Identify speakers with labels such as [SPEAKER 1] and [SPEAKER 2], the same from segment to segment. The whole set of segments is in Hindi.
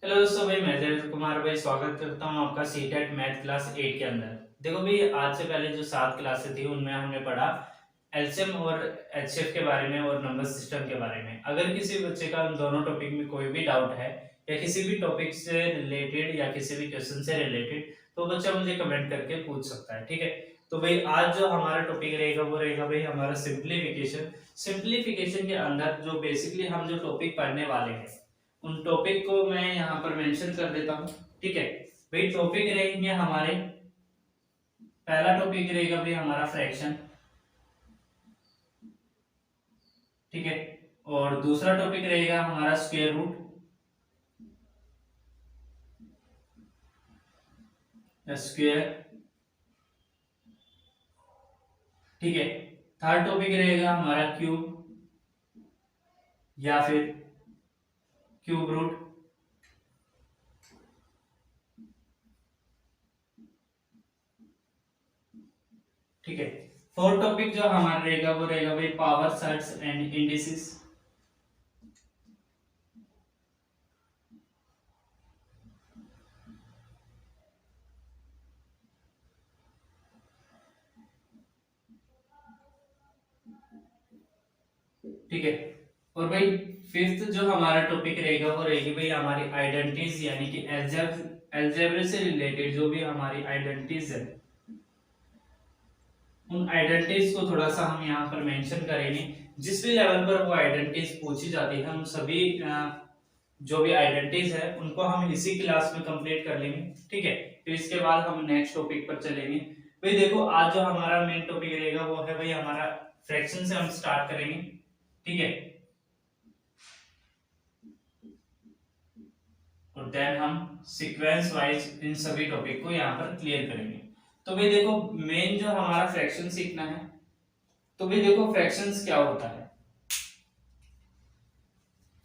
[SPEAKER 1] हेलो दोस्तों, भाई मैं धीरज कुमार भाई स्वागत करता हूँ आपका सीटेट मैथ क्लास 8 के अंदर। देखो भाई, आज से पहले जो 7 क्लासेस थी उनमें हमने पढ़ा एलसीएम और एचसीएफ के बारे में और नंबर सिस्टम के बारे में। अगर किसी बच्चे का उन दोनों टॉपिक में कोई भी डाउट है या किसी भी टॉपिक से रिलेटेड या किसी भी क्वेश्चन से रिलेटेड, तो बच्चा मुझे कमेंट करके पूछ सकता है, ठीक है। तो भाई आज जो हमारा टॉपिक रहेगा वो रहेगा भाई हमारा सिंप्लीफिकेशन। सिंप्लीफिकेशन के अंदर जो बेसिकली हम जो टॉपिक पढ़ने वाले हैं उन टॉपिक को मैं यहाँ पर मेंशन कर देता हूँ, ठीक है। भाई टॉपिक रहेंगे हमारे, पहला टॉपिक रहेगा भाई हमारा फ्रैक्शन, ठीक है। और दूसरा टॉपिक रहेगा हमारा स्क्वायर रूट या स्क्वायर, ठीक है। थर्ड टॉपिक रहेगा हमारा क्यूब या फिर क्यूब रूट, ठीक है। फोर्थ टॉपिक जो हमारा रहेगा वो रहेगा भाई पावर सेट्स एंड इंडिसेस, ठीक है। और भाई फिफ्थ जो हमारा टॉपिक रहेगा वो रहेगी भाई हमारी आइडेंटिटीज, यानी कि अलजेब्रा से रिलेटेड जो भी हमारी आइडेंटिटीज है उन आइडेंटिटीज को थोड़ा सा हम यहाँ पर मेंशन करेंगे। जिस भी लेवल पर वो आइडेंटिटीज पूछी जाती है, हम सभी जो भी आइडेंटिटीज है उनको हम इसी क्लास में कंप्लीट कर लेंगे, ठीक है। फिर इसके बाद हम नेक्स्ट टॉपिक पर चलेंगे। भाई देखो, आज जो हमारा मेन टॉपिक रहेगा वो है भाई हमारा फ्रैक्शन से हम स्टार्ट करेंगे, ठीक है। और देन हम सीक्वेंस वाइज इन सभी टॉपिक को यहाँ पर क्लियर करेंगे। तो भाई देखो, मेन जो हमारा फ्रैक्शन सीखना है, तो भाई देखो फ्रैक्शंस क्या होता है।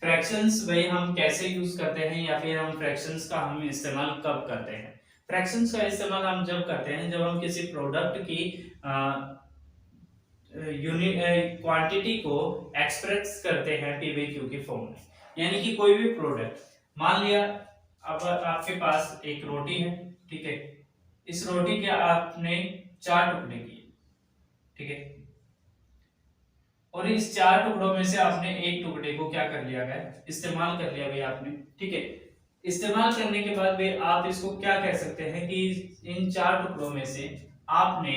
[SPEAKER 1] फ्रैक्शंस भाई हम कैसे यूज करते हैं या फिर हम फ्रैक्शंस का हम इस्तेमाल कब करते हैं। फ्रैक्शंस का इस्तेमाल हम जब करते हैं जब हम किसी प्रोडक्ट की यूनिट क्वांटिटी को एक्सप्रेस करते हैं पीवीक्यू की फॉर्म में। यानी कि कोई भी प्रोडक्ट, मान लिया अब आपके पास एक रोटी है, ठीक है। इस रोटी के आपने 4 टुकड़े किए, ठीक है। और इस 4 टुकड़ों में से आपने एक टुकड़े को क्या कर लिया गया, इस्तेमाल कर लिया भाई आपने, ठीक है। इस्तेमाल करने के बाद भाई आप इसको क्या कह सकते हैं कि इन 4 टुकड़ों में से आपने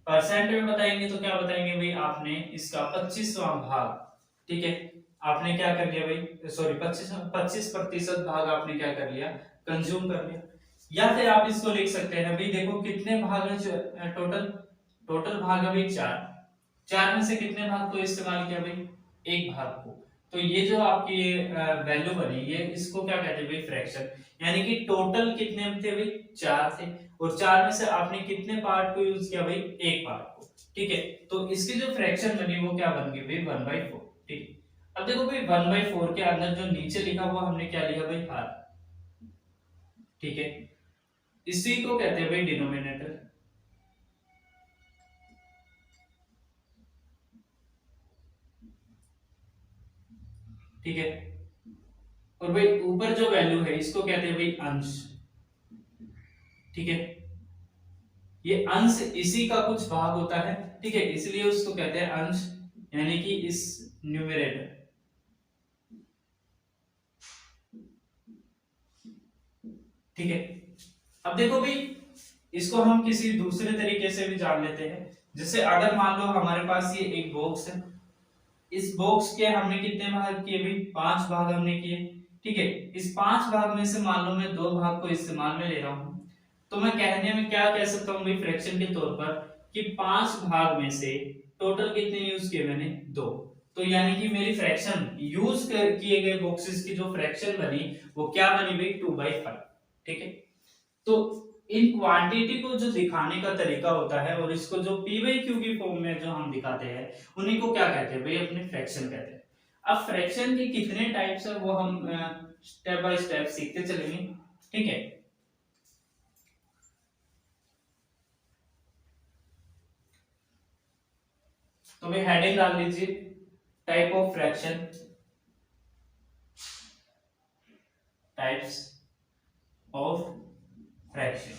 [SPEAKER 1] परसेंट में बताएंगे तो क्या बताएंगे भाई, आपने इसका 25वां भाग, ठीक है, आपने क्या कर लिया भाई, सॉरी 25% भाग आपने क्या कर लिया, कंज्यूम कर लिया। या फिर आप इसको लिख सकते हैं भाई देखो कितने भाग हैं टोटल, टोटल भाग है भाई 4, 4 में से कितने भाग को इस्तेमाल किया भाई, एक भाग को। तो ये जो आपकी वैल्यू बनी, ये इसको क्या कहते हैं भाई, फ्रैक्शन। यानी कि टोटल कितने थे भाई, 4 थे, और 4 में से आपने कितने पार्ट को यूज किया भाई, एक पार्ट को, ठीक है। तो इसकी जो फ्रैक्शन बनी वो क्या बन गई भाई, 1/4, ठीक है। अब देखो भाई 1/4 के अंदर जो नीचे लिखा हुआ हमने क्या लिखा भाई, हार, ठीक है। इसी को कहते हैं भाई डिनोमिनेटर, ठीक है। और भाई ऊपर जो वैल्यू है इसको कहते हैं भाई अंश, ठीक है। ये अंश इसी का कुछ भाग होता है, ठीक है, इसलिए उसको कहते हैं अंश, यानी कि इस न्यूमरेटर, ठीक है। अब देखो भाई, इसको हम किसी दूसरे तरीके से भी जान लेते हैं। जैसे अगर मान लो हमारे पास ये एक बॉक्स है, इस बॉक्स के हमने कितने भाग किए भाई, 5 भाग हमने किए, ठीक है। इस 5 भाग में से मान लो मैं 2 भाग को इस्तेमाल में ले रहा हूं, तो मैं कहने में क्या कह सकता हूँ भाई फ्रैक्शन के तौर पर, कि 5 भाग में से टोटल कितने यूज किए मैंने, 2। तो यानी कि मेरी फ्रैक्शन यूज किए गए बॉक्सेस की जो फ्रैक्शन बनी वो क्या बनी भाई, 2/5, ठीक है। तो इन क्वांटिटी को जो दिखाने का तरीका होता है और इसको जो पी बाई क्यू की फॉर्म में जो हम दिखाते हैं उन्हीं को क्या कहते हैं भाई, अपने फ्रैक्शन कहते हैं। अब फ्रैक्शन के कितने टाइप्स है वो हम स्टेप बाय स्टेप सीखते चलेंगे, ठीक है। तो भाई हेडिंग डाल लीजिए, type of fraction, types, of fraction.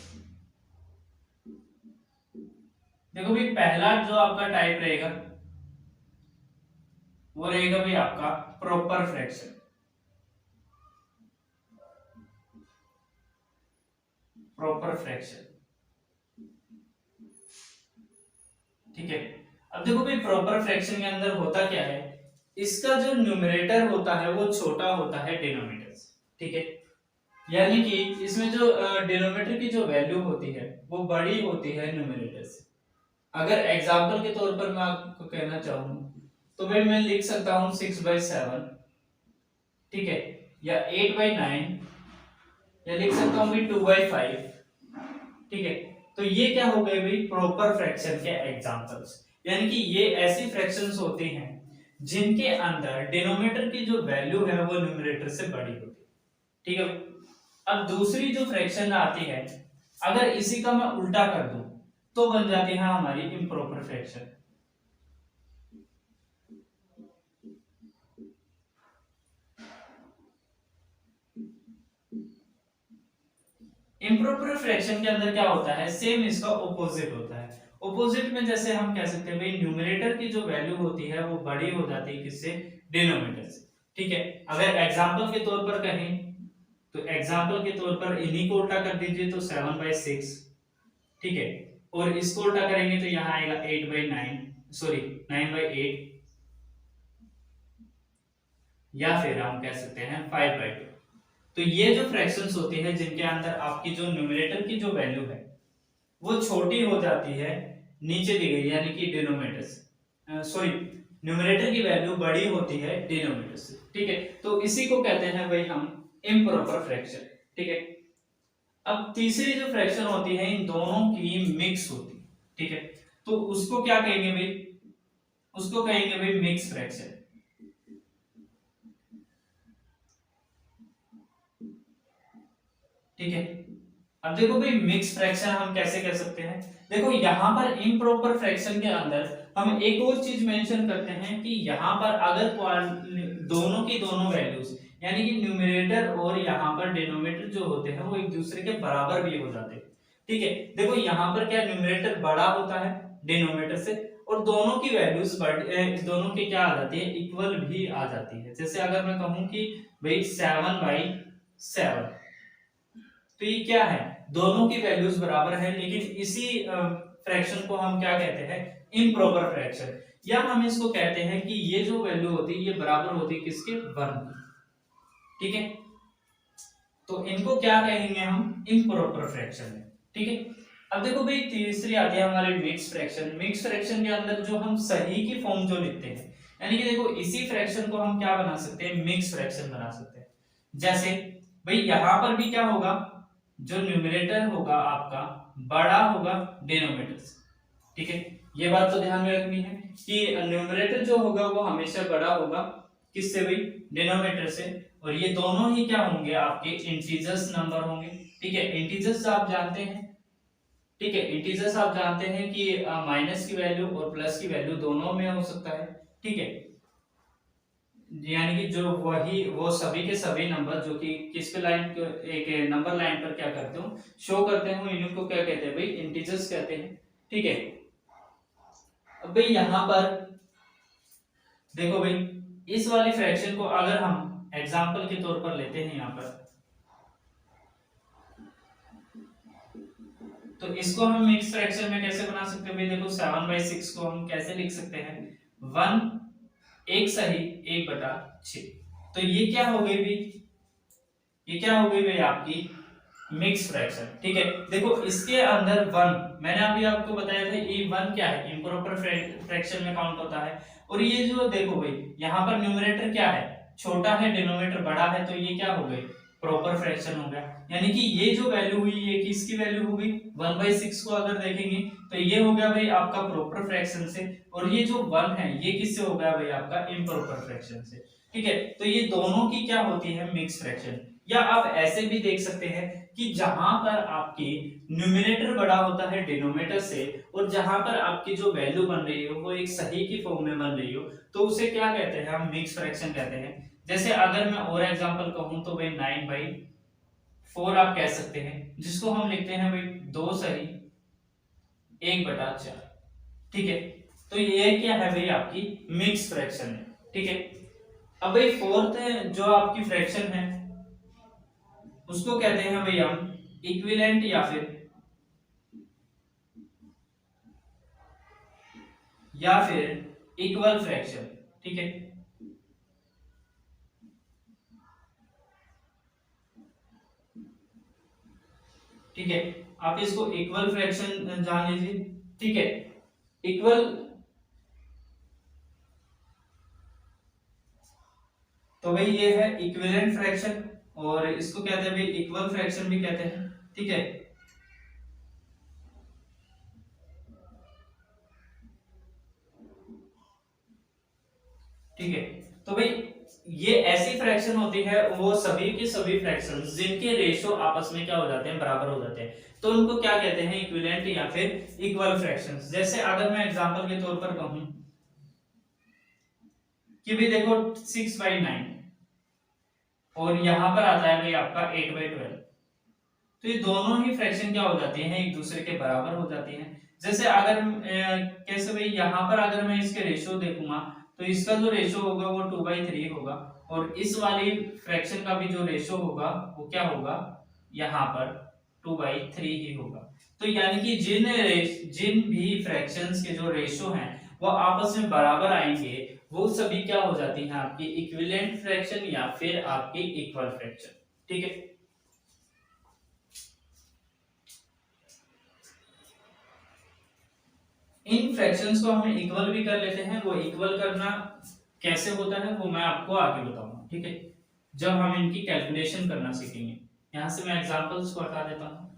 [SPEAKER 1] देखो भाई पहला जो आपका टाइप रहेगा वो रहेगा भाई आपका प्रॉपर फ्रैक्शन। प्रॉपर फ्रैक्शन, ठीक है। अब देखो भाई प्रॉपर फ्रैक्शन के अंदर होता क्या है, इसका जो न्यूमरेटर होता है वो छोटा होता है डिनोमिनेटर से, ठीक है। यानी कि इसमें जो डिनोमिनेटर की जो वैल्यू होती है वो बड़ी होती है न्यूमरेटर से। अगर एग्जांपल के तौर पर मैं आपको कहना चाहूँ तो भाई मैं लिख सकता हूँ 6/7, ठीक है, या 8/9, या लिख सकता हूँ भाई 2/5, ठीक है। तो ये क्या हो गए भाई प्रॉपर फ्रैक्शन के एग्जांपल्स। यानी कि ये ऐसी फ्रैक्शंस होती हैं जिनके अंदर डिनोमिनेटर की जो वैल्यू है वो न्यूमरेटर से बड़ी होती है, ठीक है। अब दूसरी जो फ्रैक्शन आती है, अगर इसी का मैं उल्टा कर दूं तो बन जाती है हमारी इम्प्रॉपर फ्रैक्शन। इम्प्रॉपर फ्रैक्शन के अंदर क्या होता है, सेम इसका ऑपोजिट होता है। ऑपोजिट में जैसे हम कह सकते हैं भाई न्यूमरेटर की जो वैल्यू होती है वो बड़ी हो जाती है किससे, डिनोमिनेटर से, ठीक है। अगर एग्जांपल के तौर पर कहें तो एग्जांपल के तौर पर इन्हीं को उल्टा कर दीजिए तो 7/6, ठीक है, और इसको उल्टा करेंगे तो यहाँ आएगा 8/9, सॉरी 9/8, या फिर हम कह सकते हैं 5/2। तो ये जो फ्रैक्शंस होती है जिनके अंदर आपकी जो न्यूमरेटर की जो वैल्यू है वो छोटी हो जाती है नीचे दी गई, यानी कि डिनोमिनेटर से, सॉरी न्यूमरेटर की वैल्यू बड़ी होती है डिनोमिनेटर से, ठीक है। तो इसी को कहते हैं भाई हम इम्प्रॉपर फ्रैक्शन, ठीक है। अब तीसरी जो फ्रैक्शन होती है इन दोनों की मिक्स होती है, ठीक है। तो उसको क्या कहेंगे भाई, उसको कहेंगे भाई मिक्स फ्रैक्शन, ठीक है। अब देखो भाई मिक्स फ्रैक्शन हम कैसे कह सकते हैं, देखो यहां पर इम्प्रॉपर फ्रैक्शन के अंदर हम एक और चीज मेंशन करते हैं कि यहां पर अगर दोनों की दोनों वैल्यूज यानी कि न्यूमरेटर और यहां पर डिनोमिनेटर जो होते हैं वो एक दूसरे के बराबर भी हो जाते हैं, ठीक है। देखो यहां पर क्या न्यूमरेटर बड़ा होता है डिनोमिनेटर से और दोनों की वैल्यूज दोनों की क्या आ जाती है, इक्वल भी आ जाती है। जैसे अगर मैं कहूं कि भाई 7/7, तो ये क्या है, दोनों की वैल्यूज बराबर है, लेकिन इसी फ्रैक्शन को हम क्या कहते हैं, इम्प्रॉपर फ्रैक्शन। या हम इसको कहते हैं कि ये जो वैल्यू होती है ये बराबर होती है किसके, 1 की, ठीक है। तो इनको क्या कहेंगे हम, इम्प्रॉपर फ्रैक्शन है, ठीक है। अब देखो भाई तीसरी आती है हमारी मिक्स फ्रैक्शन। मिक्स फ्रैक्शन के अंदर जो हम सही की फॉर्म जो लिखते हैं, यानी कि देखो इसी फ्रैक्शन को हम क्या बना सकते हैं, मिक्स फ्रैक्शन बना सकते हैं। जैसे भाई यहां पर भी क्या होगा, जो न्यूमरेटर होगा आपका बड़ा होगा डिनोमिनेटर से, ठीक है। ये बात तो ध्यान में रखनी है कि न्यूमरेटर जो होगा वो हमेशा बड़ा होगा किससे भाई, डिनोमिनेटर से। और ये दोनों ही क्या होंगे, आपके इंटीजर्स नंबर होंगे, ठीक है। इंटीजर्स आप जानते हैं, ठीक है, इंटीजर्स आप जानते हैं कि माइनस की वैल्यू और प्लस की वैल्यू दोनों में हो सकता है, ठीक है। यानी कि जो वही वो सभी के सभी नंबर जो कि किस पे लाइन एक नंबर लाइन पर क्या करते हो, शो करते हो, इनको क्या कहते हैं भाई, इंटीजर्स कहते हैं, ठीक है। अब भाई यहां पर देखो भाई इस वाली फ्रैक्शन को अगर हम एग्जांपल के तौर पर लेते हैं यहां पर, तो इसको हम मिक्स फ्रैक्शन में कैसे बना सकते हैं भाई, देखो 7/6 को हम कैसे लिख सकते हैं, 1 एक सही 1/6। तो ये क्या हो गई भी, ये क्या हो गई भाई आपकी मिक्स फ्रैक्शन, ठीक है। देखो इसके अंदर 1, मैंने अभी आपको बताया था ये 1 क्या है, इम्प्रॉपर फ्रैक्शन में काउंट होता है। और ये जो देखो भाई यहाँ पर न्यूमरेटर क्या है, छोटा है, डिनोमिनेटर बड़ा है, तो ये क्या हो गई, प्रॉपर फ्रैक्शन हो गया। यानी कि ये जो वैल्यू हुई ये किसकी वैल्यू होगी, 1/6 को अगर देखेंगे तो ये हो गया भाई आपका प्रॉपर फ्रैक्शन से, और ये जो 1 है ये किससे हो गया भाई आपका इम्प्रॉपर फ्रैक्शन से, ठीक है। तो ये दोनों की क्या होती है, मिक्स फ्रैक्शन। या आप ऐसे भी देख सकते हैं कि जहां पर आपकी न्यूमरेटर बड़ा होता है डिनोमिनेटर से और जहां पर आपकी जो वैल्यू बन रही हो वो एक सही की फॉर्म में बन रही हो, तो उसे क्या कहते हैं, हम मिक्स फ्रैक्शन कहते हैं। जैसे अगर मैं और एग्जांपल कहूं तो भाई 9/5, 4 आप कह सकते हैं, जिसको हम लिखते हैं भाई 2 सही 1/4। ठीक है, तो ये क्या है भाई आपकी मिक्स फ्रैक्शन है। ठीक है, अब भाई फोर्थ जो आपकी फ्रैक्शन है उसको कहते हैं भाई हम इक्विवेलेंट या फिर इक्वल फ्रैक्शन। ठीक है, ठीक है, आप इसको इक्वल फ्रैक्शन जान लीजिए। ठीक है, इक्वल तो भाई ये है इक्विवेलेंट फ्रैक्शन, और इसको कहते हैं भाई इक्वल फ्रैक्शन भी कहते हैं। ठीक है, ठीक है, तो भाई ये ऐसी फ्रैक्शन होती है, वो सभी की सभी फ्रैक्शंस जिनके रेशियो आपस में क्या हो जाते हैं, बराबर हो जाते हैं, तो उनको क्या कहते हैं, इक्विवेलेंट या फिर इक्वल फ्रैक्शंस। जैसे अगर मैं एग्जांपल के तौर पर कहूं कि भाई देखो 6/9 और यहां पर आता है भाई आपका 8/12, तो ये दोनों ही फ्रैक्शन क्या हो जाती हैं, एक दूसरे के बराबर हो जाती हैं। जैसे अगर कैसे भाई, यहाँ पर अगर मैं इसके रेशियो देखूंगा तो इसका जो रेशियो होगा वो 2/3 होगा, और इस वाली फ्रैक्शन का भी जो रेशियो होगा वो क्या होगा, यहाँ पर 2/3 ही होगा। तो यानी कि जिन भी फ्रैक्शंस के जो रेशियो हैं वो आपस में बराबर आएंगे, वो सभी क्या हो जाती हैं, आपकी इक्विवेलेंट फ्रैक्शन या फिर आपकी इक्वल फ्रैक्शन। ठीक है, इन फ्रैक्शंस को हम इक्वल भी कर लेते हैं, वो इक्वल करना कैसे होता है वो मैं आपको आगे बताऊंगा। ठीक है, जब हम इनकी कैलकुलेशन करना सीखेंगे। यहां से मैं एग्जांपल्स को हटा देता हूं।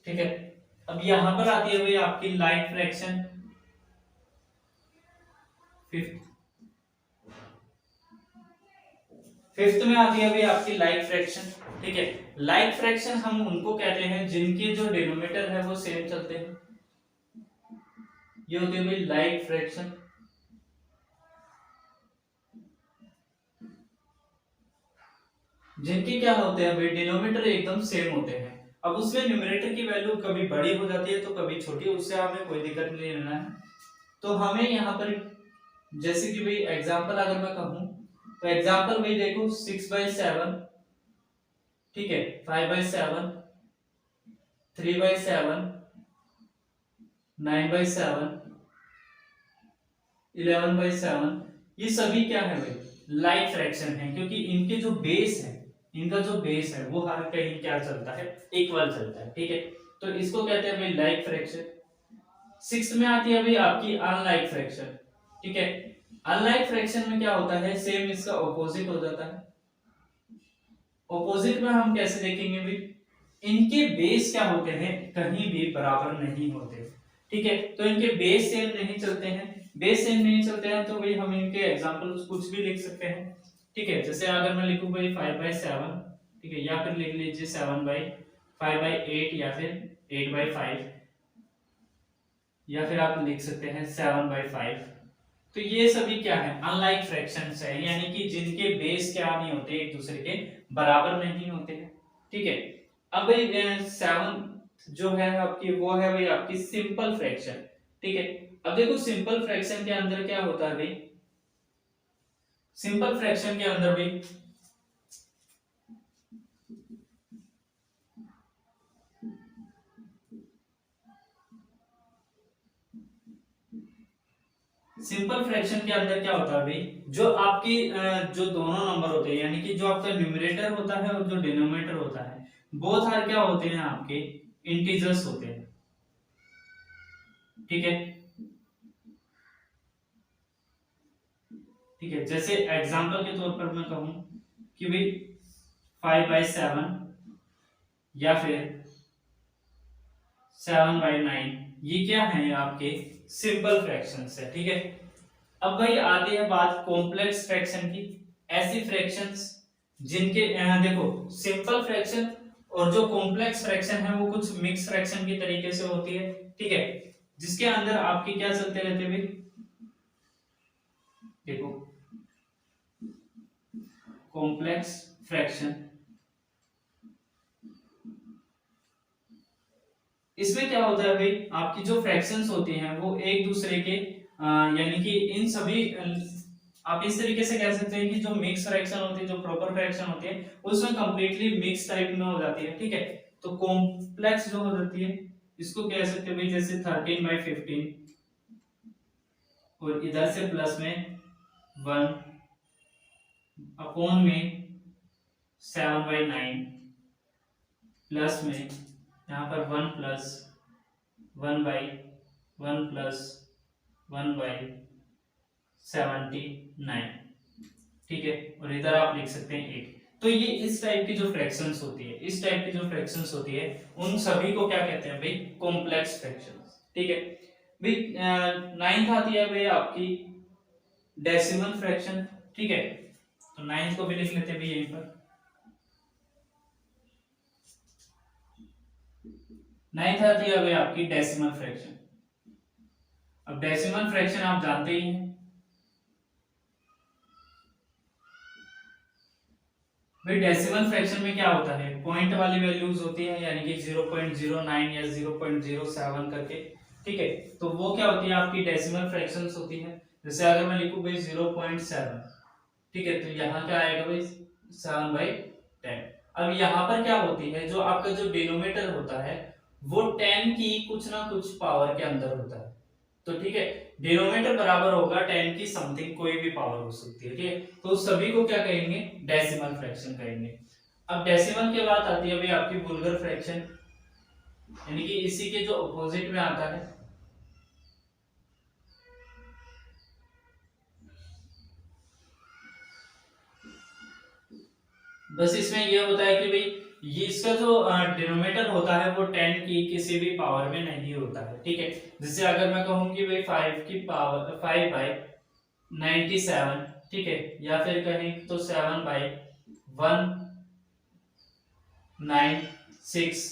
[SPEAKER 1] ठीक है, अब यहां पर आती है भाई आपकी लाइक फ्रैक्शन फिफ्थ। फिफ्थ में आती है भाई आपकी लाइक फ्रैक्शन। ठीक है, लाइक फ्रैक्शन हम उनको कहते हैं जिनके जो डिनोमिनेटर है वो सेम चलते हैं, ये होती है भाई लाइक फ्रैक्शन। जिनके क्या होते हैं भाई, डिनोमिनेटर एकदम सेम होते हैं। अब उसमें न्यूमरेटर की वैल्यू कभी बड़ी हो जाती है तो कभी छोटी, उससे हमें कोई दिक्कत नहीं लेना है। तो हमें यहाँ पर जैसे कि भाई एग्जांपल अगर मैं कहूँ तो एग्जांपल भाई देखो 6/7, ठीक है, 5/7, 3/7, 9/7, 11/7, ये सभी क्या है भाई, लाइक फ्रैक्शन है, क्योंकि इनके जो बेस है, इनका जो बेस है वो हर कहीं क्या चलता है, इक्वल चलता है। ठीक है, तो इसको कहते हैं भाई लाइक फ्रैक्शन। सिक्स्थ में आती है भाई आपकी अनलाइक फ्रैक्शन। ठीक है, अनलाइक फ्रैक्शन में क्या होता है, सेम इसका ऑपोजिट हो जाता है। ऑपोजिट में हम कैसे देखेंगे भाई, इनके बेस क्या होते हैं, कहीं भी बराबर नहीं होते। ठीक है, तो इनके बेस सेम नहीं चलते हैं, बेस सेम नहीं चलते हैं तो भाई हम इनके एग्जांपल्स कुछ भी लिख सकते हैं। ठीक है, जैसे अगर मैं लिखूं भाई 5/7, ठीक है, या फिर लिख लीजिए 7/5/8 या फिर 8/5, या फिर आप लिख सकते हैं 7/5। तो ये सभी क्या है, अनलाइक फ्रैक्शंस है, यानी कि जिनके बेस क्या नहीं होते, एक दूसरे के बराबर नहीं होते हैं। ठीक है, अब भाई 7 जो है आपकी, वो है भाई आपकी सिंपल फ्रैक्शन। ठीक है, अब देखो सिंपल फ्रैक्शन के अंदर क्या होता है भाई, सिंपल फ्रैक्शन के अंदर भी सिंपल फ्रैक्शन के अंदर क्या होता है भाई, जो आपकी जो दोनों नंबर होते हैं, यानी कि जो आपका न्यूमरेटर होता है और जो डिनोमिनेटर होता है, बोथ आर क्या होते हैं, आपके इंटीजर्स होते हैं। ठीक है, ठीक है, जैसे एग्जांपल के तौर पर मैं कहूं कि भाई 5/7 या फिर 7/9, ये क्या है आपके सिंपल फ्रैक्शंस है, ठीक है। अब भाई आती है बात कॉम्प्लेक्स फ्रैक्शन की। ऐसी फ्रैक्शंस जिनके देखो सिंपल फ्रैक्शन और जो कॉम्प्लेक्स फ्रैक्शन है वो कुछ मिक्स फ्रैक्शन की तरीके से होती है, ठीक है, जिसके अंदर आपके क्या चलते रहते हैं भाई, देखो कॉम्प्लेक्स फ्रैक्शन, इसमें क्या होता है भाई, आपकी जो फ्रैक्शंस होती हैं वो एक दूसरे के यानी कि इन सभी आप इस तरीके से कह सकते हैं कि जो मिक्स फ्रैक्शन होती है, जो प्रॉपर फ्रैक्शन होती है, उसमें कंप्लीटली मिक्स टाइप में हो जाती है, ठीक है। तो कॉम्प्लेक्स जो हो जाती है इसको कह सकते हैं भाई जैसे 13/15, और इधर से प्लस में 1 अपॉन में 7/9, प्लस में यहाँ पर 1 प्लस 1/1 प्लस 1/79, ठीक है, और इधर आप लिख सकते हैं 8। तो ये इस टाइप की जो फ्रैक्शंस होती है, इस टाइप की जो फ्रैक्शंस होती है, उन सभी को क्या कहते हैं भाई, कॉम्प्लेक्स फ्रैक्शंस, ठीक है। भाई नाइन्थ आती है भाई आपकी डेसिमल फ्रैक्शन, ठीक है, तो नाइन्थ को भी लिख लेते हैं भाई यहीं पर। नाइन्थ आती है भाई आपकी डेसिमल फ्रैक्शन। अब डेसिमल फ्रैक्शन आप जानते ही हैं भाई, डेसिमल फ्रैक्शन में क्या होता है, पॉइंट वाली वैल्यूज होती है, यानी कि 0.09 या 0.07 करके, ठीक है। तो वो क्या होती है आपकी डेसिमल फ्रैक्शंस होती है। जैसे अगर मैं लिखूं भाई 0.7, ठीक है, तो यहाँ क्या आएगा भाई 7/10। अब यहाँ पर क्या होती है, जो आपका जो डिनोमिनेटर होता है वो 10 की कुछ ना कुछ पावर के अंदर होता है, तो ठीक है, डिनोमिनेटर बराबर होगा 10 की समथिंग कोई भी पावर हो सकती है, ठीक है। तो सभी को क्या कहेंगे, डेसिमल फ्रैक्शन कहेंगे। अब डेसिमल के बाद आती है भाई आपकी वुल्गर फ्रैक्शन, यानी कि इसी के जो अपोजिट में आता है। बस इसमें ये होता है कि भाई ये इसका जो डिनोमिनेटर होता है वो 10 की किसी भी पावर में नहीं होता है, ठीक है। जैसे अगर मैं कहूं कि भाई 5 की पावर 5/97, ठीक है, या फिर कहें तो 7/196,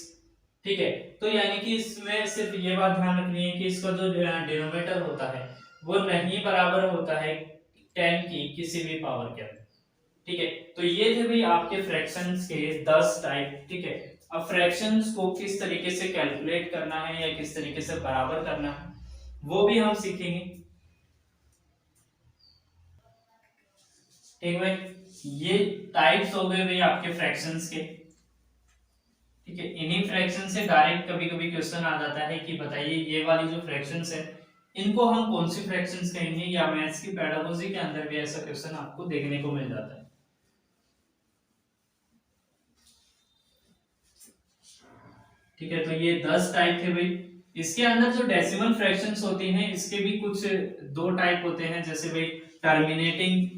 [SPEAKER 1] ठीक है। तो यानी कि इसमें सिर्फ ये बात ध्यान रखनी है कि इसका जो डिनोमिनेटर होता है वो नहीं बराबर होता है 10 की किसी भी पावर के अंदर, ठीक है। तो ये थे भाई आपके फ्रैक्शंस के 10 टाइप, ठीक है। अब फ्रैक्शंस को किस तरीके से कैलकुलेट करना है या किस तरीके से बराबर करना है वो भी हम सीखेंगे, ठीक भाई। ये टाइप्स हो गए भाई आपके फ्रैक्शंस के, ठीक है। इन्हीं फ्रैक्शन से डायरेक्ट कभी कभी क्वेश्चन आ जाता है कि बताइए ये वाली जो फ्रैक्शंस है इनको हम कौन सी फ्रैक्शंस कहेंगे, या मैथ्स की पेडागोजी के अंदर भी ऐसा क्वेश्चन आपको देखने को मिल जाता है, ठीक है। तो ये 10 टाइप थे भाई। इसके अंदर जो डेसिमल फ्रैक्शंस होती हैं इसके भी कुछ दो टाइप होते हैं, जैसे भाई टर्मिनेटिंग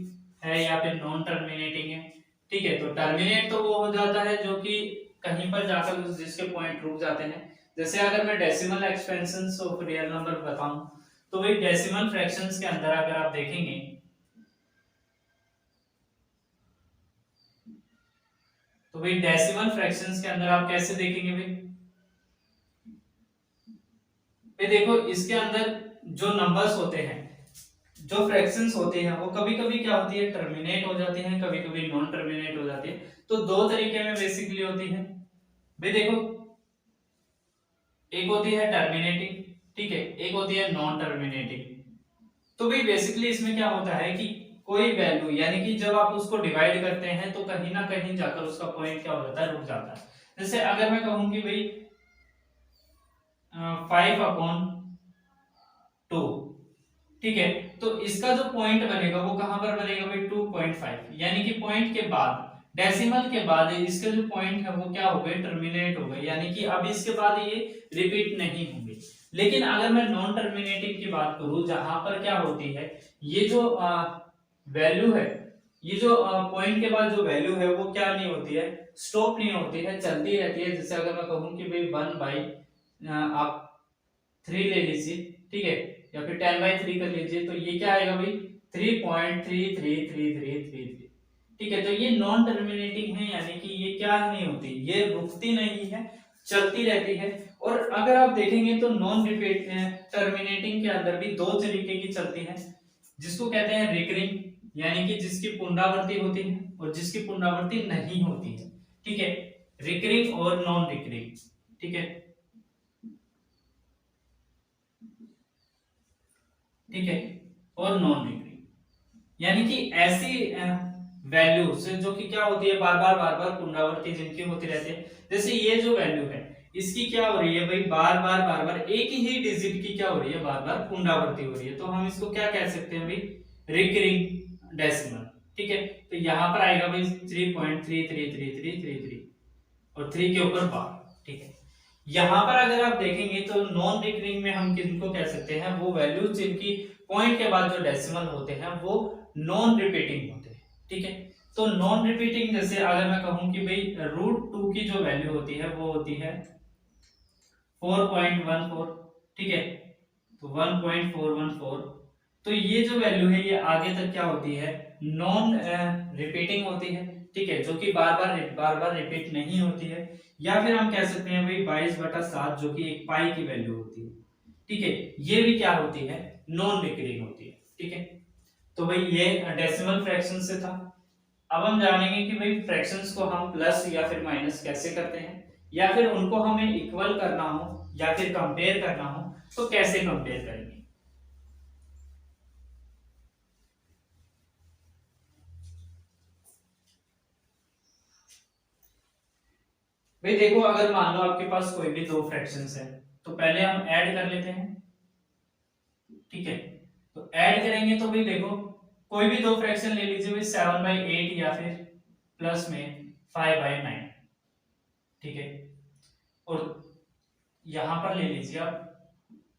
[SPEAKER 1] है या फिर नॉन टर्मिनेटिंग है, ठीक है। तो टर्मिनेट तो वो हो जाता है जो कि कहीं पर जाकर जिसके पॉइंट रुक जाते हैं। जैसे अगर मैं decimal expansions of real number बताऊं तो भाई डेसिमल फ्रैक्शंस के अंदर अगर आप देखेंगे तो भाई डेसिमल फ्रैक्शंस के अंदर आप कैसे देखेंगे भाई, देखो इसके अंदर जो नंबर्स होते हैं, जो फ्रैक्शंस होते हैं वो कभी कभी क्या होती है टर्मिनेट हो जाती हैं, कभी कभी नॉन टर्मिनेट हो जाती है। तो दो तरीके में बेसिकली होती है भाई, देखो एक होती है टर्मिनेटिंग, ठीक है, एक होती है नॉन टर्मिनेटिंग। तो भाई बेसिकली इसमें क्या होता है कि कोई वैल्यू यानी कि जब आप उसको डिवाइड करते हैं तो कहीं ना कहीं जाकर उसका पॉइंट क्या हो जाता है, रुक जाता है। जैसे अगर मैं कहूं कि भाई 5/2, ठीक है, तो इसका जो पॉइंट बनेगा वो कहां पर बनेगा भाई 2.5, यानी कि पॉइंट के बाद डेसिमल के बाद इसके जो पॉइंट है वो क्या हो गए, टर्मिनेट हो गए, यानी कि अब इसके बाद ये रिपीट नहीं होंगे। लेकिन अगर मैं नॉन टर्मिनेटिंग की बात करूं जहां पर क्या होती है, ये जो वैल्यू है, ये जो पॉइंट के बाद जो वैल्यू है वो क्या नहीं होती है, स्टॉप नहीं होती है, चलती रहती है। जैसे अगर मैं कहूं कि भाई 1/2 आप 3 ले लीजिए, ठीक है, या फिर 10/3 कर लीजिए, तो ये क्या आएगा भाई 3.333333, ठीक है। तो ये नॉन टर्मिनेटिंग है, यानी कि ये क्या नहीं होती, ये रुकती नहीं है, चलती रहती है। और अगर आप देखेंगे तो नॉन रिपीट टर्मिनेटिंग के अंदर भी दो तरीके की चलती है, जिसको कहते हैं रिकरिंग, यानी कि जिसकी पुनरावृत्ति होती है और जिसकी पुनरावृत्ति नहीं होती है, ठीक है, रिकरिंग और नॉन रिकरिंग, ठीक है, ठीक है, और नॉन रिकरिंग यानी कि ऐसी वैल्यूज जो कि क्या होती है, बार बार पुनरावृत्ति जिनकी होती रहती है। जैसे ये जो वैल्यू है इसकी क्या हो रही है भाई, बार बार एक ही डिजिट की क्या हो रही है, बार बार पुनरावृत्ति हो रही है, तो हम इसको क्या कह सकते हैं भाई, रिकरिंग डेसिमल, ठीक है। तो यहाँ पर आएगा भाई 3.333333 और 3 के ऊपर बार, ठीक है। यहाँ पर अगर आप देखेंगे तो नॉन रिकरिंग में हम किनको कह सकते हैं, वो वैल्यूज जिनकी पॉइंट के बाद जो डेसिमल होते हैं वो नॉन रिपीटिंग होते हैं, ठीक है। तो नॉन रिपीटिंग जैसे अगर मैं कहूं कि भाई √2 की जो वैल्यू होती है वो होती है 4.14, ठीक है, तो 1.414, तो ये जो वैल्यू है ये आगे तक क्या होती है, नॉन रिपीटिंग होती है, ठीक है, जो कि बार बार रिपीट नहीं होती है। या फिर हम कह सकते हैं भाई 22/7 जो कि एक पाई की वैल्यू होती है, ठीक है, ये भी क्या होती है, नॉन रिकरिंग होती है, ठीक है। तो भाई ये डेसिमल फ्रैक्शन से था। अब हम जानेंगे कि भाई फ्रैक्शंस को हम प्लस या फिर माइनस कैसे करते हैं, या फिर उनको हमें इक्वल करना हो या फिर कंपेयर करना हो तो कैसे कंपेयर करेंगे। भाई देखो, अगर मान लो आपके पास कोई भी दो फ्रैक्शंस है तो पहले हम ऐड कर लेते हैं, ठीक है। तो ऐड करेंगे तो भाई देखो, कोई भी दो फ्रैक्शन ले लीजिए भाई 7/8 या फिर प्लस में 5/9, ठीक है। और यहां पर ले लीजिए आप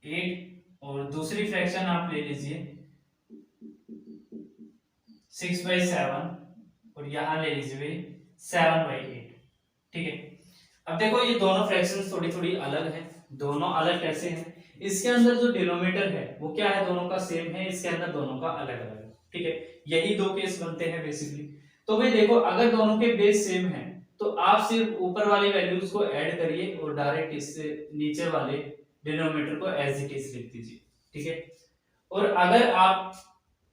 [SPEAKER 1] 8 और दूसरी फ्रैक्शन आप ले लीजिए 6/7 और यहां ले लीजिए भाई 7/8, ठीक है। अब देखो ये दोनों फ्रैक्शंस थोड़ी थोड़ी अलग हैं, दोनों अलग कैसे हैं, इसके अंदर जो डिनोमिनेटर है वो क्या है, दोनों का सेम है, इसके अंदर दोनों का अलग अलग है, ठीक है। यही दो केस बनते हैं बेसिकली। तो भाई देखो, अगर दोनों के बेस सेम है तो आप सिर्फ ऊपर वाली वैल्यूज को ऐड करिए और डायरेक्ट इससे नीचे वाले डिनोमिनेटर को एज इट इज लिख दीजिए, ठीक है। और अगर आप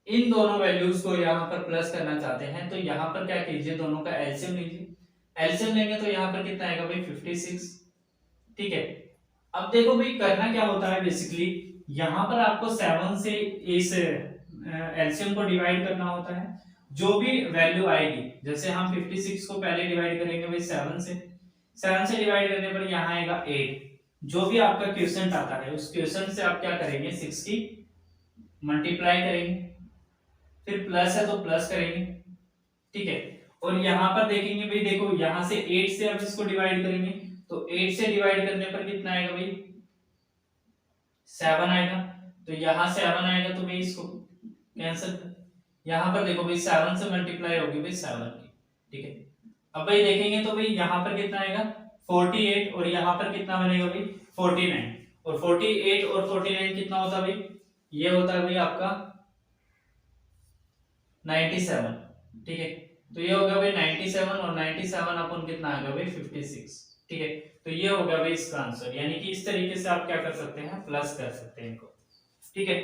[SPEAKER 1] इन दोनों वैल्यूज को यहाँ पर प्लस करना चाहते हैं तो यहाँ पर क्या कीजिए, दोनों का एलसीएम लीजिए, एलसीएम लेंगे तो यहाँ पर कितना आएगा भाई 56, ठीक है। अब देखो भाई करना क्या होता है बेसिकली, यहाँ पर आपको 7 से इस एलसीएम को डिवाइड करना होता है, जो भी वैल्यू आएगी, जैसे हम 56 को पहले डिवाइड करेंगे भाई 7 से डिवाइड करने पर यहाँ आएगा 8, जो भी आपका क्वेश्चन आता है उस क्वेश्चन से आप क्या करेंगे, 6 की मल्टीप्लाई करेंगे, फिर प्लस है तो प्लस करेंगे, ठीक है। और यहाँ पर देखेंगे भाई देखो, यहाँ से 8 से अब इसको डिवाइड करेंगे तो 8 से डिवाइड करने पर कितना आएगा भाई 7 आएगा, तो यहाँ 7 आएगा तो भाई इसको कैंसिल, यहाँ पर देखो भाई 7 से मल्टीप्लाई होगी भाई 7 की, ठीक है। अब भाई देखेंगे तो भाई यहाँ पर कितना आएगा 48 और यहाँ पर कितना बनेगा भाई 49, और 48 और 49 कितना होता है भाई, ये होता है भाई आपका 97, ठीक है। तो ये हो गया भाई 97 और 97 अपन कितना आ गया भाई 56, ठीक है। तो ये हो गया भाई इसका आंसर, यानी कि इस तरीके से आप क्या कर सकते हैं, प्लस कर सकते हैं इनको, ठीक है।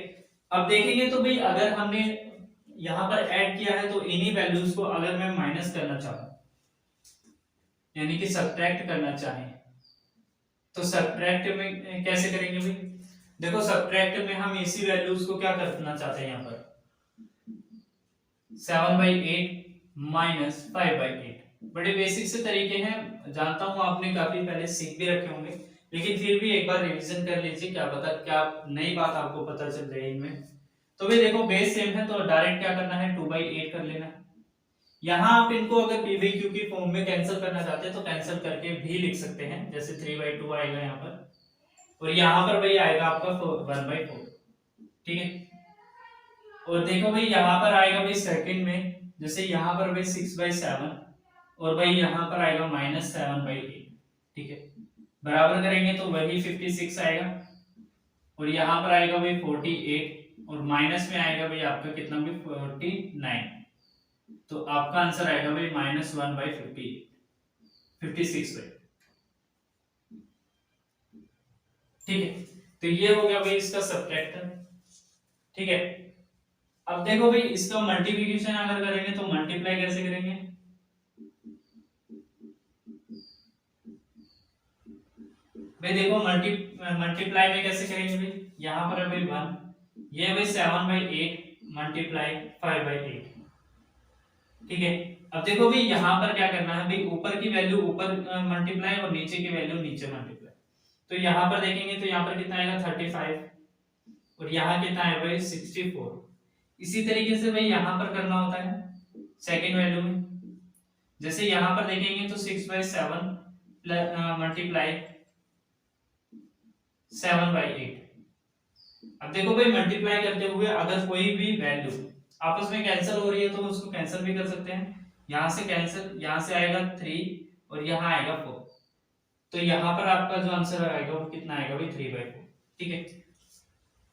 [SPEAKER 1] अब देखेंगे तो भाई अगर हमने यहाँ पर ऐड किया है तो इन्हीं वैल्यूज को अगर मैं माइनस करना चाहूँ, यानी कि सब्ट्रैक्ट करना चाहें, तो सब्ट्रैक्ट में कैसे करेंगे भाई, देखो सब्ट्रैक्ट में हम इसी वैल्यूज को क्या करना चाहते हैं, यहाँ पर 7/8 माइनस 5/8, बड़े बेसिक से तरीके हैं, जानता हूं आपने काफी पहले सीख भी रखे होंगे, लेकिन फिर भी एक बार रिवीजन कर लीजिए, क्या पता क्या नई बात आपको पता चल जाए इनमें। तो भाई देखो बेस सेम है तो डायरेक्ट क्या करना है 2/8 कर लेना है। यहाँ आप इनको अगर pbq की फॉर्म में कैंसिल करना चाहते हैं तो कैंसिल करके भी लिख सकते हैं, जैसे 3/2 आएगा यहाँ पर, और यहाँ पर भाई आएगा आपका 1/4, ठीक है। और देखो भाई यहाँ पर आएगा भाई सेकंड में, जैसे यहाँ पर भाई 6/7 और भाई यहाँ पर आएगा -7/8, ठीक है। बराबर करेंगे तो वही 56 आएगा, और यहाँ पर आएगा भाई 48, और माइनस में आएगा भाई आपका कितना भी 49, तो आपका आंसर आएगा भाई -1/56 भाई। ठीक है, तो ये हो गया भाई इसका सबट्रैक्टर। ठीक है, अब देखो भाई इसका मल्टीप्लिकेशन अगर करेंगे तो मल्टीप्लाई कैसे करेंगे? भाई देखो मल्टीप्लाई में कैसे करेंगे भाई, यहाँ पर है भाई 1, ये है भाई 7/8 मल्टीप्लाई 5/8। ठीक है, अब देखो भाई यहाँ पर क्या करना है भाई, ऊपर की वैल्यू ऊपर मल्टीप्लाई और नीचे की वैल्यू नीचे मल्टीप्लाई। तो यहाँ पर देखेंगे तो यहाँ पर कितना आएगा 35, और यहाँ कितना है भाई 64। इसी तरीके से भाई यहाँ पर करना होता है सेकेंड वैल्यू में। जैसे यहाँ पर देखेंगे तो 6/7 मल्टीप्लाई 7/8। अब देखो भाई मल्टीप्लाई करते हुए अगर कोई भी वैल्यू आपस में कैंसिल हो रही है तो उसको कैंसिल भी कर सकते हैं। यहाँ से कैंसिल, यहाँ से आएगा 3 और यहाँ आएगा 4, तो यहाँ पर आपका जो आंसर आएगा वो कितना आएगा भाई 3/4। ठीक है,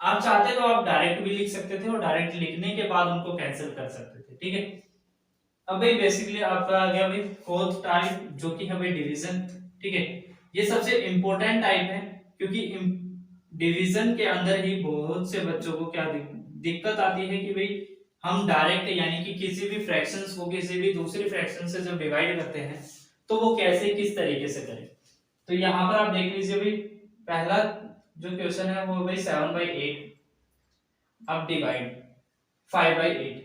[SPEAKER 1] आप चाहते तो आप डायरेक्ट भी लिख सकते थे और डायरेक्ट लिखने के बाद उनको कैंसिल कर सकते थे। ठीक है, अब भाई बेसिकली आपका आ गया भाई फोर्थ टाइप जो कि है भाई डिवीजन। ठीक है, ये सबसे इंपॉर्टेंट टाइप है क्योंकि डिवीजन के अंदर ही बहुत से बच्चों को क्या दिक्कत आती है कि भाई हम डायरेक्ट यानी कि किसी भी फ्रैक्शंस को किसी भी दूसरी फ्रैक्शन से जब डिवाइड करते हैं तो वो कैसे किस तरीके से करें। तो यहाँ पर आप देख लीजिए भाई पहला जो क्वेश्चन है वो भाई 7/8, अब डिवाइड 5/8।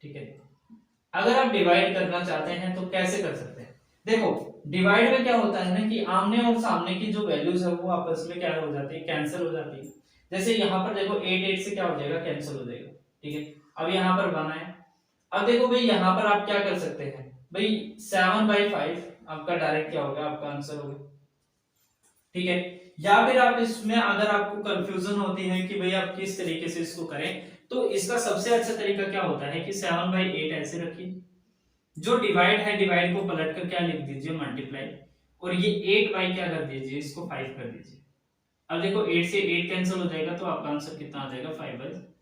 [SPEAKER 1] ठीक है, अगर आप डिवाइड करना चाहते हैं तो कैसे कर सकते हैं? देखो डिवाइड में क्या होता है ना कि आमने और सामने की जो वैल्यूज है वो आपस में क्या हो जाती है, कैंसिल हो जाती है। जैसे यहाँ पर देखो 8 से क्या हो जाएगा, कैंसिल हो जाएगा। ठीक है, अब यहाँ पर 1 है। अब देखो भाई यहाँ पर आप क्या कर सकते हैं भाई 7/5 आपका डायरेक्ट क्या होगा, आपका आंसर होगा। ठीक है, या फिर आप इसमें अगर आपको कंफ्यूजन होती है कि भाई आप किस तरीके से इसको करें, तो इसका सबसे अच्छा तरीका क्या होता है कि 7/8 ऐसे रखिए, जो डिवाइड है डिवाइड को पलट कर क्या लिख दीजिए मल्टीप्लाई, और ये 8 बाई क्या कर दीजिए, इसको 5 कर दीजिए। अब देखो 8 से 8 कैंसिल हो जाएगा तो आपका आंसर कितना आ जाएगा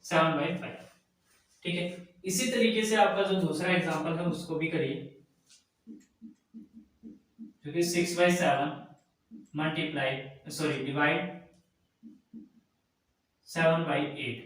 [SPEAKER 1] 7/5। ठीक है, इसी तरीके से आपका जो दूसरा एग्जांपल है उसको भी करिए, क्योंकि 6/7 मल्टीप्लाई सॉरी डिवाइड 7/8।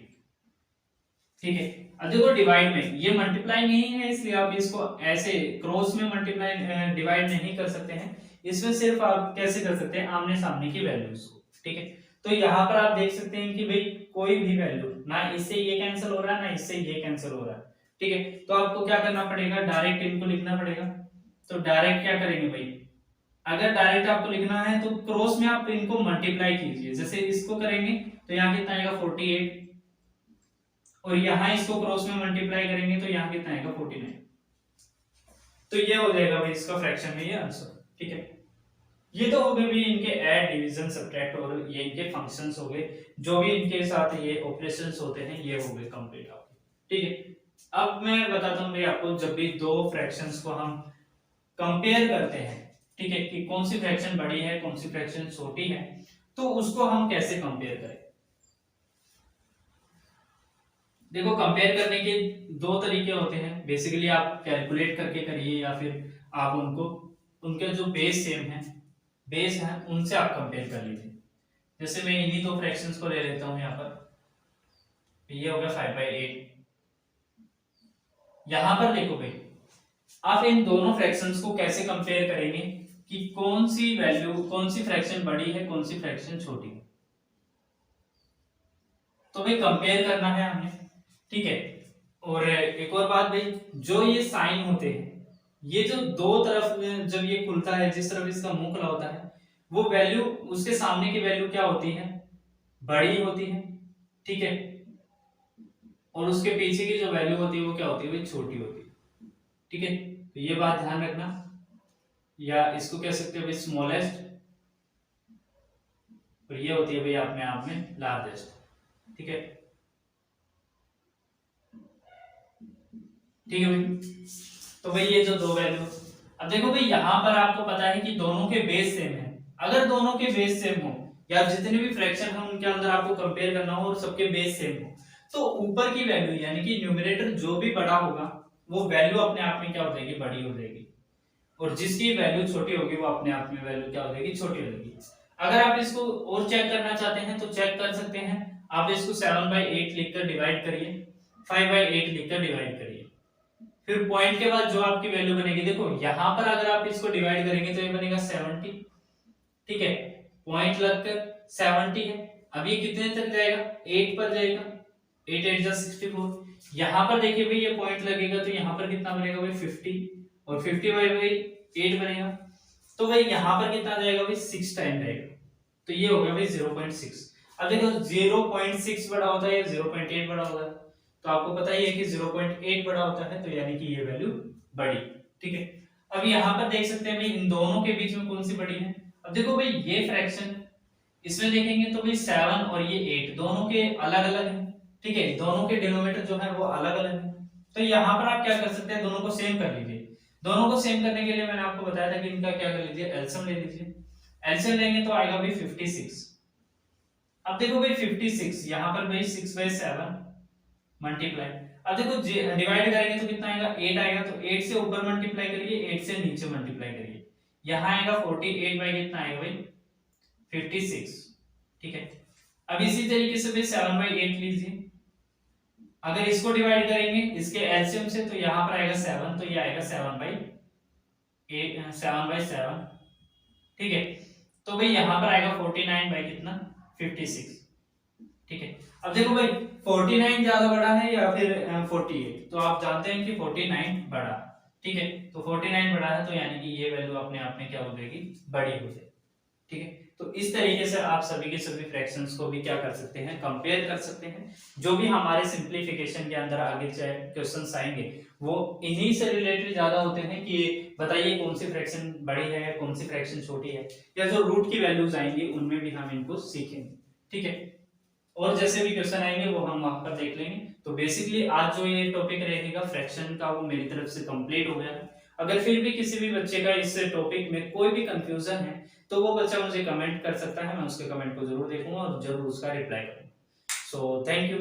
[SPEAKER 1] ठीक है, अब देखो डिवाइड में ये मल्टीप्लाई नहीं है इसलिए आप इसको ऐसे क्रॉस में मल्टीप्लाई डिवाइड नहीं कर सकते हैं। इसमें सिर्फ आप कैसे कर सकते हैं, आमने सामने की वैल्यूज को। ठीक है, तो यहाँ पर आप देख सकते हैं कि भाई कोई भी वैल्यू ना इससे ये कैंसिल हो रहा है ना इससे ये कैंसिल हो रहा है। ठीक है, तो आपको क्या करना पड़ेगा, डायरेक्ट इनको लिखना पड़ेगा। तो डायरेक्ट क्या करेंगे भाई, अगर डायरेक्ट आपको लिखना है तो क्रॉस में आप इनको मल्टीप्लाई कीजिए। जैसे इसको करेंगे तो यहाँ कितना आएगा 48, और यहाँ इसको क्रॉस में मल्टीप्लाई करेंगे तो यहाँ कितना आएगा 49। तो ये हो जाएगा भाई इसका फ्रैक्शन में ये आंसर। ठीक है, ये तो हो गए भी इनके ऐड डिवीजन सब्ट्रैक्ट और ये इनके फंक्शंस हो गए, जो भी इनके साथ ये ऑपरेशंस होते हैं ये हो गए कंप्लीट आपके। ठीक है, अब मैं बताता हूँ भाई आपको, जब भी दो फ्रैक्शंस को हम कंपेयर करते हैं, ठीक है, कि कौन सी फ्रैक्शन बड़ी है कौन सी फ्रैक्शन छोटी है, तो उसको हम कैसे कंपेयर करें। देखो कंपेयर करने के दो तरीके होते हैं, बेसिकली आप कैलकुलेट करके करिए या फिर आप उनको उनके जो बेस सेम है बेस है उनसे आप कंपेयर कर लीजिए। जैसे मैं इन्हीं दो फ्रैक्शंस को ले लेता हूं यहाँ पर, ये हो गया 5/8। यहाँ पर देखो भाई आप इन दोनों फ्रैक्शंस को कैसे कंपेयर करेंगे कि कौन सी वैल्यू कौन सी फ्रैक्शन बड़ी है कौन सी फ्रैक्शन छोटी है। तो भाई कंपेयर करना है हमें। ठीक है, और एक और बात भाई, जो ये साइन होते हैं ये जो दो तरफ जब ये खुलता है जिस तरफ इसका मुंह खुला होता है वो वैल्यू उसके सामने की वैल्यू क्या होती है, बड़ी होती है। ठीक है, और उसके पीछे की जो वैल्यू होती है वो क्या होती है, वो छोटी होती है। ठीक है, तो ये बात ध्यान रखना, या इसको कह सकते हैं भाई स्मॉलेस्ट, और ये होती है भाई अपने आप में लार्जेस्ट। ठीक है, ठीक है भाई, तो भाई ये जो दो वैल्यू, अब देखो भाई यहाँ पर आपको पता है कि दोनों के बेस सेम है। अगर दोनों के बेस सेम हो या जितने भी फ्रैक्शन है उनके अंदर आपको कंपेयर करना हो और सबके बेस सेम हो, तो ऊपर की वैल्यू यानी कि न्यूमरेटर जो भी बड़ा होगा वो वैल्यू अपने आप में क्या हो जाएगी, बड़ी हो जाएगी, और जिसकी वैल्यू छोटी होगी वो अपने आप में वैल्यू क्या हो जाएगी, छोटी हो जाएगी। अगर आप इसको और चेक करना चाहते हैं तो चेक कर सकते हैं, आप इसको 7/8 लिखकर डिवाइड करिए, 5/8 लिखकर डिवाइड करिए, फिर पॉइंट के बाद जो आपकी वैल्यू बनेगी, देखो यहां पर अगर आप इसको डिवाइड करेंगे तो ये बनेगा 70, ठीक है, पॉइंट लगकर 70 है। अब ये कितने तक जाएगा, 8 पर जाएगा, 8 8 जा 64। यहाँ पर देखिए भाई ये पॉइंट लगेगा तो यहाँ पर कितना बनेगा भाई 50, और 50 बाई 8 बनेगा, तो भाई यहाँ पर कितना जाएगा भाई 6 टाइम जाएगा, तो ये हो गया भाई 0.6। अब देखो 0.6 बड़ा होता है या 0.8 बड़ा होता है, तो आपको पता ही है कि 0.8 बड़ा होता है, तो यानी कि ये वैल्यू बड़ी, ठीक है। अब यहाँ पर देख सकते हैं भाई इन दोनों के बीच में कौन सी बड़ी है। अब देखो भाई ये फ्रैक्शन, इसमें देखेंगे तो भाई 7 और ये 8 दोनों के अलग अलग है, ठीक है, दोनों के डिनोमिनेटर जो है वो अलग अलग है, तो यहाँ पर आप क्या कर सकते हैं, दोनों को सेम कर लीजिए। दोनों को सेम करने के लिए मैंने आपको बताया था कि इनका क्या कर लीजिए, एलसीएम ले लीजिए। एलसीएम लेंगे तो आएगा भाई 56। अब देखो भाई 56 यहाँ पर भाई 6/7 मल्टीप्लाई, अब देखो डिवाइड करेंगे तो कितना आएगा, 8 आएगा, तो 8 से ऊपर मल्टीप्लाई करिए, 8 से नीचे मल्टीप्लाई करिए, यहाँ आएगा 48 बाई कितना आएगा भाई 56, ठीक है। अब इसी तरीके से भाई 7/8 लीजिए, अगर इसको डिवाइड करेंगे इसके एलसीएम से तो यहाँ पर आएगा 7, तो ये आएगा 7/8 7/7, ठीक है। तो भाई यहाँ पर आएगा 49 बाई कितना 56, ठीक है। अब देखो भाई 49 ज्यादा बड़ा है या फिर 48, तो आप जानते हैं कि 49 बड़ा, ठीक है, तो 49 बड़ा है, तो यानी कि ये वैल्यू अपने आप में क्या हो जाएगी, बड़ी हो जाएगी, ठीक है। तो इस तरीके से आप सभी के सभी फ्रैक्शंस को भी क्या कर सकते हैं, कंपेयर कर सकते हैं। जो भी हमारे सिंपलीफिकेशन के अंदर आगे चाहे क्वेश्चंस आएंगे वो इन्हीं से रिलेटेड ज्यादा होते हैं कि बताइए कौन सी फ्रैक्शन बड़ी है, कौन सी फ्रैक्शन छोटी है, या जो रूट की वैल्यूज आएंगी उनमें भी हम इनको सीखेंगे, ठीक है। और जैसे भी क्वेश्चन आएंगे वो हम वहां पर देख लेंगे। तो बेसिकली आज जो ये टॉपिक रहेगा फ्रैक्शन का वो मेरी तरफ से कंप्लीट हो गया है। अगर फिर भी किसी भी बच्चे का इस टॉपिक में कोई भी कंफ्यूजन है तो वो बच्चा मुझे कमेंट कर सकता है, मैं उसके कमेंट को जरूर देखूंगा और जरूर उसका रिप्लाई करूंगा। So thank you.